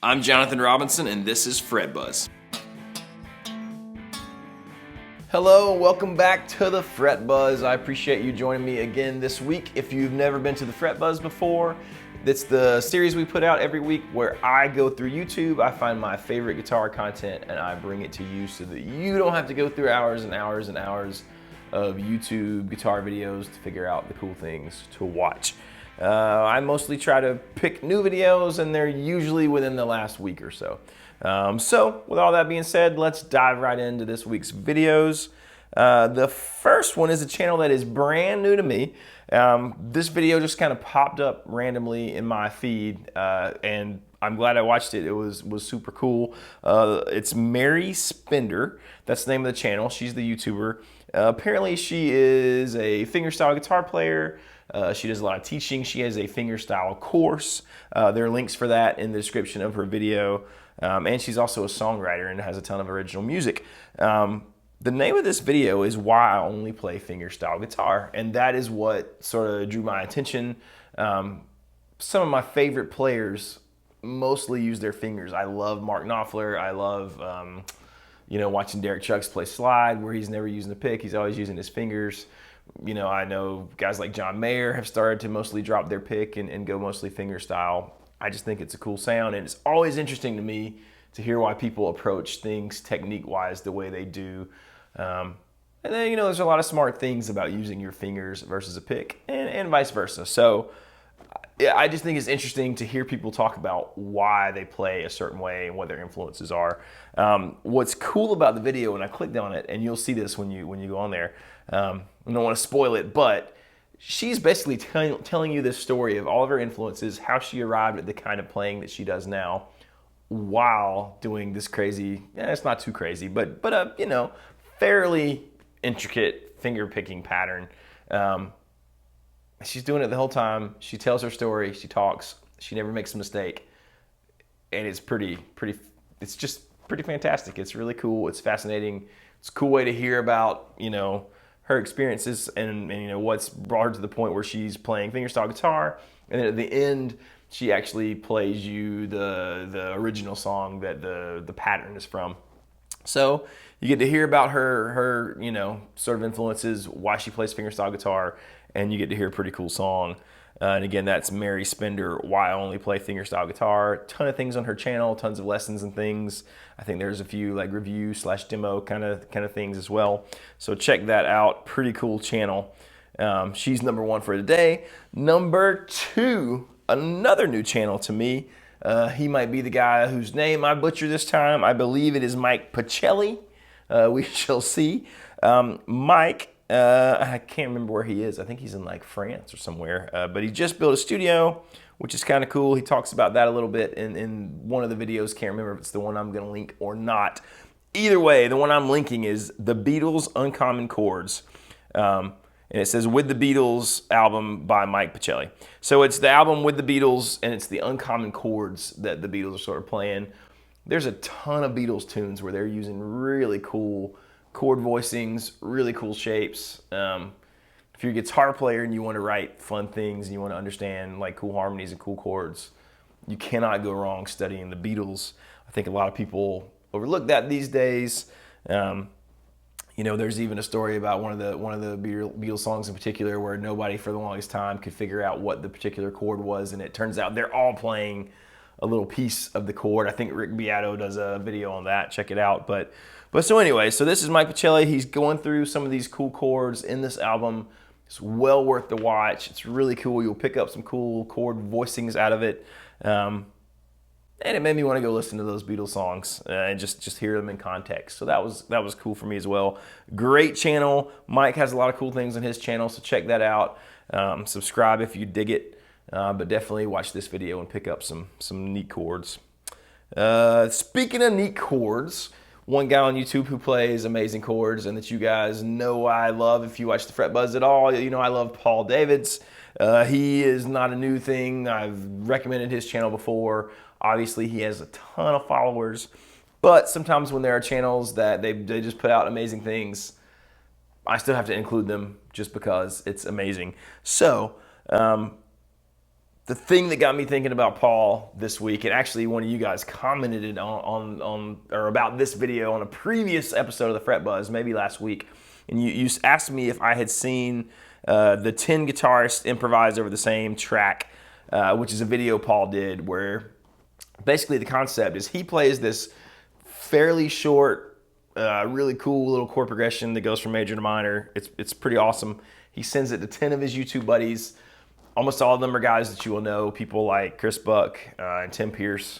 I'm Jonathan Robinson, and this is Fret Buzz. Hello, welcome back to the Fret Buzz. I appreciate you joining me again this week. If you've never been to the Fret Buzz before, it's the series we put out every week where I go through YouTube, I find my favorite guitar content, and I bring it to you so that you don't have to go through hours and hours and hours of YouTube guitar videos to figure out the cool things to watch. I mostly try to pick new videos, and they're usually within the last week or so. So with all that being said, let's dive right into this week's videos. The first one is a channel that is brand new to me. This video just kind of popped up randomly in my feed, and I'm glad I watched it. It was super cool. It's Mary Spender. That's the name of the channel. She's the YouTuber. Apparently she is a fingerstyle guitar player. She does a lot of teaching. She has a fingerstyle course. There are links for that in the description of her video. And she's also a songwriter and has a ton of original music. The name of this video is Why I Only Play Fingerstyle Guitar, and that is what sort of drew my attention. Some of my favorite players mostly use their fingers. I love Mark Knopfler. I love watching Derek Chucks play slide, where he's never using a pick. He's always using his fingers. I know guys like John Mayer have started to mostly drop their pick and go mostly fingerstyle. I just think it's a cool sound, and it's always interesting to me to hear why people approach things technique-wise the way they do. And then, there's a lot of smart things about using your fingers versus a pick, and vice versa. So I just think it's interesting to hear people talk about why they play a certain way and what their influences are. What's cool about the video, when I clicked on it, and you'll see this when you go on there, I don't want to spoil it, but she's basically telling you this story of all of her influences, how she arrived at the kind of playing that she does now while doing this crazy, it's not too crazy, but fairly intricate finger picking pattern. She's doing it the whole time. She tells her story. She talks. She never makes a mistake. And it's it's just pretty fantastic. It's really cool. It's fascinating. It's a cool way to hear about, her experiences and what's brought her to the point where she's playing fingerstyle guitar. And then at the end, she actually plays you the original song that the pattern is from. So you get to hear about her sort of influences, why she plays fingerstyle guitar, and you get to hear a pretty cool song. And again, that's Mary Spender, Why I Only Play Fingerstyle Guitar. Ton of things on her channel, tons of lessons and things. I think there's a few like review/demo kind of things as well. So check that out. Pretty cool channel. She's number one for today. Number two, another new channel to me. He might be the guy whose name I butcher this time. I believe it is Mike Pachelli. We shall see. Mike, I can't remember where he is. I think he's in like France or somewhere. But he just built a studio, which is kind of cool. He talks about that a little bit in one of the videos. Can't remember if it's the one I'm going to link or not. Either way, the one I'm linking is The Beatles' Uncommon Chords. And it says With the Beatles album by Mike Pachelli. So it's the album with the Beatles, and it's the uncommon chords that the Beatles are sort of playing. There's a ton of Beatles tunes where they're using really cool chord voicings, really cool shapes. If you're a guitar player and you want to write fun things and you want to understand like cool harmonies and cool chords, you cannot go wrong studying the Beatles. I think a lot of people overlook that these days. There's even a story about one of the Beatles songs in particular where nobody for the longest time could figure out what the particular chord was, and it turns out they're all playing a little piece of the chord. I think Rick Beato does a video on that. Check it out. But so anyway, so this is Mike Pachelli. He's going through some of these cool chords in this album. It's well worth the watch. It's really cool. You'll pick up some cool chord voicings out of it. And it made me want to go listen to those Beatles songs and just hear them in context. So that was cool for me as well. Great channel. Mike has a lot of cool things on his channel, so check that out. Subscribe if you dig it, but definitely watch this video and pick up some neat chords. Speaking of neat chords, one guy on YouTube who plays amazing chords and that you guys know I love if you watch the Fret Buzz at all, I love Paul Davids. He is not a new thing. I've recommended his channel before. Obviously, he has a ton of followers, but sometimes when there are channels that they just put out amazing things, I still have to include them just because it's amazing. So the thing that got me thinking about Paul this week, and actually one of you guys commented on or about this video on a previous episode of the Fret Buzz, maybe last week, and you asked me if I had seen the 10 guitarists improvise over the same track, which is a video Paul did where basically the concept is he plays this fairly short, really cool little chord progression that goes from major to minor. It's pretty awesome. He sends it to 10 of his YouTube buddies. Almost all of them are guys that you will know, people like Chris Buck and Tim Pierce,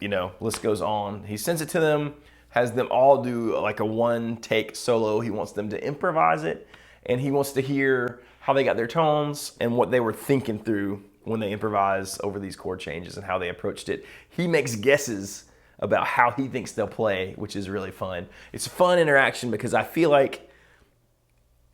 list goes on. He sends it to them, has them all do like a one-take solo. He wants them to improvise it, and he wants to hear how they got their tones and what they were thinking through when they improvise over these chord changes and how they approached it. He makes guesses about how he thinks they'll play, which is really fun. It's a fun interaction because I feel like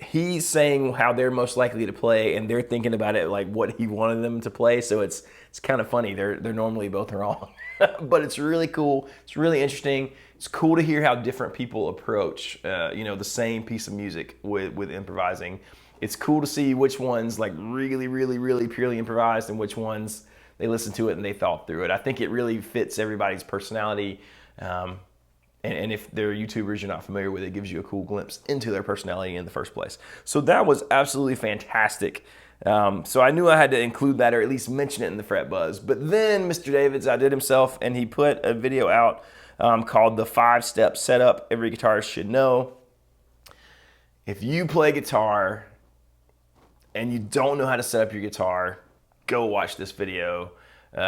he's saying how they're most likely to play, and they're thinking about it like what he wanted them to play. So it's kind of funny. They're normally both wrong, but it's really cool. It's really interesting. It's cool to hear how different people approach, the same piece of music with improvising. It's cool to see which ones like really, really, really purely improvised and which ones they listened to it and they thought through it. I think it really fits everybody's personality. And if they're YouTubers you're not familiar with, it gives you a cool glimpse into their personality in the first place. So that was absolutely fantastic. So I knew I had to include that or at least mention it in the Fret Buzz. But then Mr. Davids outdid himself, and he put a video out called The 5-Step Setup Every Guitarist Should Know. If you play guitar and you don't know how to set up your guitar, go watch this video.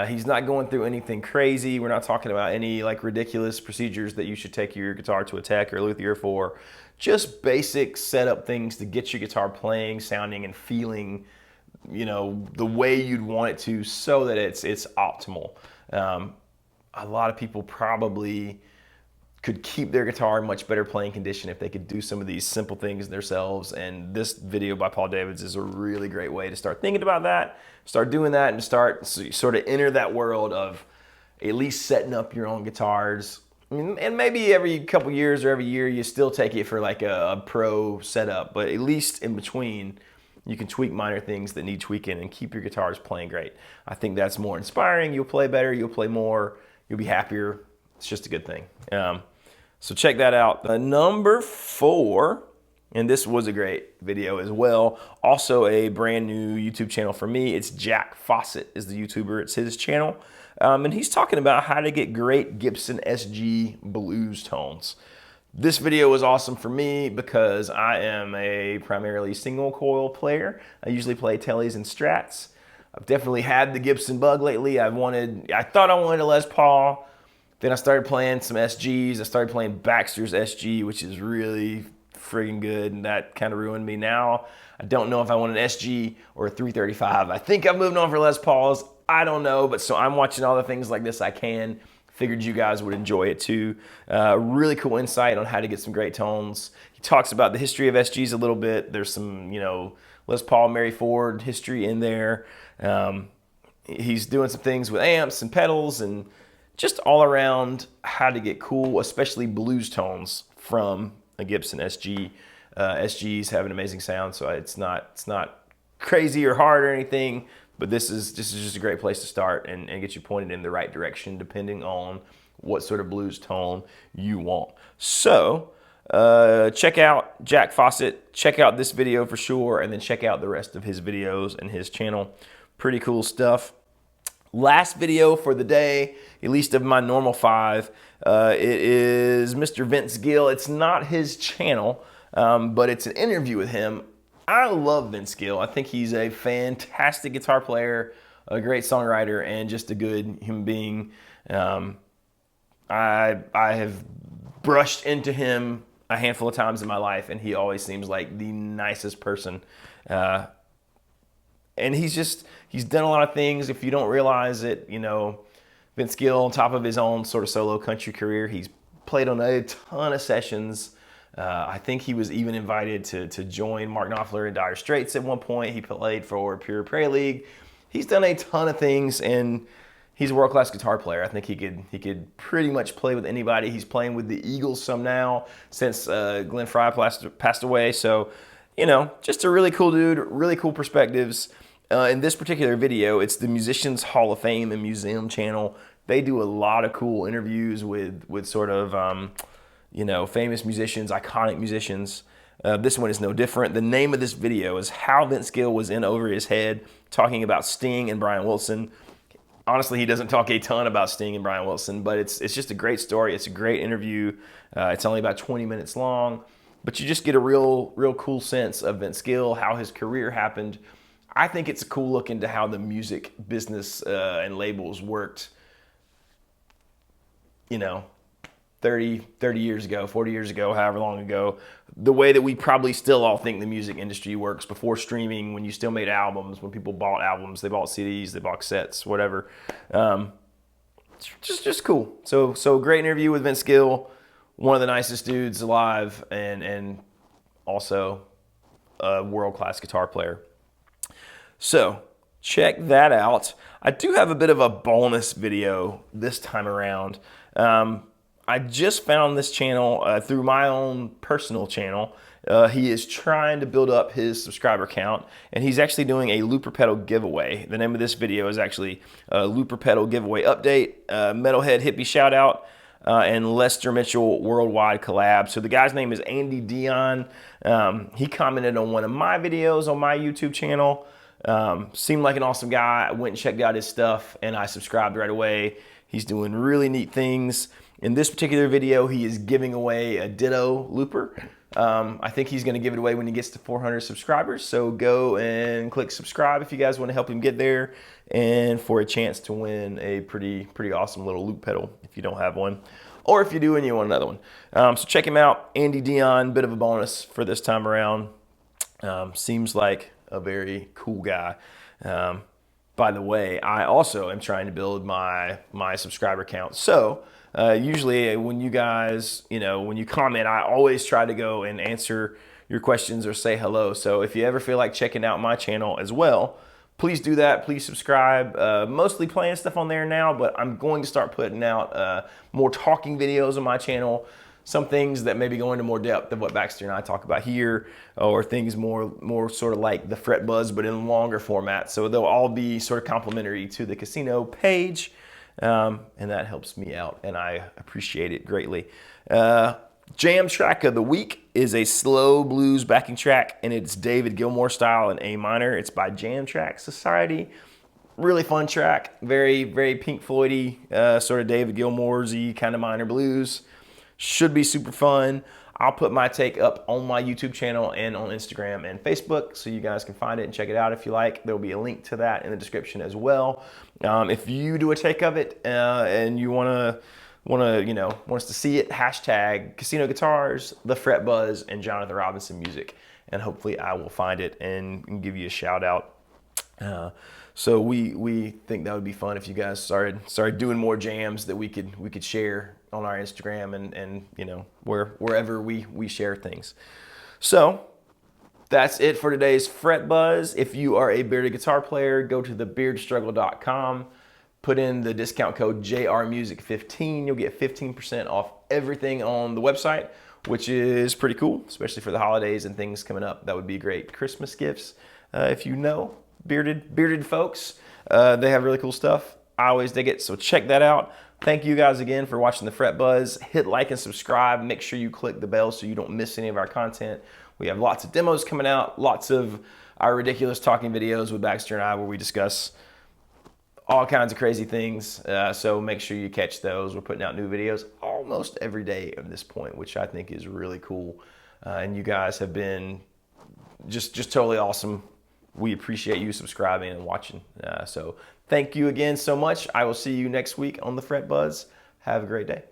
He's not going through anything crazy. We're not talking about any like ridiculous procedures that you should take your guitar to a tech or luthier for. Just basic setup things to get your guitar playing, sounding, and feeling, the way you'd want it to, so that it's optimal. A lot of people probably could keep their guitar in much better playing condition if they could do some of these simple things themselves. And this video by Paul Davids is a really great way to start thinking about that, start doing that, and start sort of enter that world of at least setting up your own guitars. And maybe every couple years or every year you still take it for like a pro setup, but at least in between you can tweak minor things that need tweaking and keep your guitars playing great. I think that's more inspiring. You'll play better, you'll play more, you'll be happier. It's just a good thing. So check that out. Number 4, and this was a great video as well. Also a brand new YouTube channel for me. It's Jack Fossett is the YouTuber. It's his channel. And he's talking about how to get great Gibson SG blues tones. This video was awesome for me because I am a primarily single coil player. I usually play tellies and strats. I've definitely had the Gibson bug lately. I thought I wanted a Les Paul. Then I started playing some SGs. I started playing Baxter's SG, which is really friggin' good, and that kind of ruined me. Now I don't know if I want an SG or a 335. I think I've moved on for Les Pauls. I don't know, but so I'm watching all the things like this I can. Figured you guys would enjoy it too. Really cool insight on how to get some great tones. He talks about the history of SGs a little bit. There's some, Les Paul, Mary Ford history in there. He's doing some things with amps and pedals and just all around how to get cool, especially blues tones from a Gibson SG. SGs have an amazing sound, so it's not crazy or hard or anything, but this is just a great place to start and get you pointed in the right direction depending on what sort of blues tone you want. So check out Jack Fossett, check out this video for sure, and then check out the rest of his videos and his channel. Pretty cool stuff. Last video for the day, at least of my normal 5, it is Mr. Vince Gill. It's not his channel, but it's an interview with him. I love Vince Gill. I think he's a fantastic guitar player, a great songwriter, and just a good human being. I have brushed into him a handful of times in my life, and he always seems like the nicest person. And he's done a lot of things. If you don't realize it, Vince Gill, on top of his own sort of solo country career, he's played on a ton of sessions. I think he was even invited to join Mark Knopfler in Dire Straits at one point. He played for Pure Prairie League. He's done a ton of things, and he's a world-class guitar player. I think he could pretty much play with anybody. He's playing with the Eagles some now since Glenn Frey passed away. So, just a really cool dude, really cool perspectives. In this particular video, it's the Musicians Hall of Fame and Museum channel. They do a lot of cool interviews with sort of, you know, famous musicians, iconic musicians. This one is no different. The name of this video is How Vince Gill Was In Over His Head, talking about Sting and Brian Wilson. Honestly, he doesn't talk a ton about Sting and Brian Wilson, but it's just a great story. It's a great interview. It's only about 20 minutes long, but you just get a real cool sense of Vince Gill, how his career happened. I think it's a cool look into how the music business and labels worked, you know, 30 years ago, 40 years ago, however long ago. The way that we probably still all think the music industry works before streaming, when you still made albums, when people bought albums, they bought CDs, they bought cassettes, whatever. Just cool. So great interview with Vince Gill, one of the nicest dudes alive, and also a world-class guitar player. So check that out. I do have a bit of a bonus video this time around. I just found this channel through my own personal channel. He is trying to build up his subscriber count, and he's actually doing a looper pedal giveaway. The name of this video is actually Looper Pedal Giveaway Update, Metalhead Hippie Shout Out, and Lester Mitchell Worldwide Collab. So the guy's name is Andy Dion. He commented on one of my videos on my YouTube channel. Seemed like an awesome guy. I went and checked out his stuff, and I subscribed right away. He's doing really neat things. In this particular video, he is giving away a Ditto looper. I think he's going to give it away when he gets to 400 subscribers. So go and click subscribe if you guys want to help him get there, and for a chance to win a pretty awesome little loop pedal if you don't have one, or if you do and you want another one. So check him out, Andy Dion. Bit of a bonus for this time around. Seems like a very cool guy. By the way, I also am trying to build my subscriber count. So usually when you guys, when you comment, I always try to go and answer your questions or say hello. So if you ever feel like checking out my channel as well, please do that. Please subscribe. Mostly playing stuff on there now, but I'm going to start putting out more talking videos on my channel. Some things that maybe go into more depth of what Baxter and I talk about here, or things more sort of like the Fret Buzz, but in longer format. So they'll all be sort of complimentary to the casino page, and that helps me out, and I appreciate it greatly. Jam track of the week is a slow blues backing track, and it's David Gilmour style in A minor. It's by Jam Track Society. Really fun track, very Pink Floyd-y, sort of David Gilmour-y kind of minor blues. Should be super fun. I'll put my take up on my YouTube channel and on Instagram and Facebook, so you guys can find it and check it out if you like. There'll be a link to that in the description as well. If you do a take of it and you want us to see it, hashtag Casino Guitars, The Fret Buzz, and Jonathan Robinson Music, and hopefully I will find it and give you a shout out. So we think that would be fun if you guys started doing more jams that we could share on our Instagram and wherever we share things. So that's it for today's Fret Buzz. If you are a bearded guitar player, go to thebeardstruggle.com, put in the discount code JRMusic15. You'll get 15% off everything on the website, which is pretty cool, especially for the holidays and things coming up. That would be great Christmas gifts. If you know bearded folks, they have really cool stuff. I always dig it, so check that out. Thank you guys again for watching the Fret Buzz. Hit like and subscribe. Make sure you click the bell so you don't miss any of our content. We have lots of demos coming out, lots of our ridiculous talking videos with Baxter and I where we discuss all kinds of crazy things. So make sure you catch those. We're putting out new videos almost every day at this point, which I think is really cool. And you guys have been just totally awesome. We appreciate you subscribing and watching. So thank you again so much. I will see you next week on the Fret Buzz. Have a great day.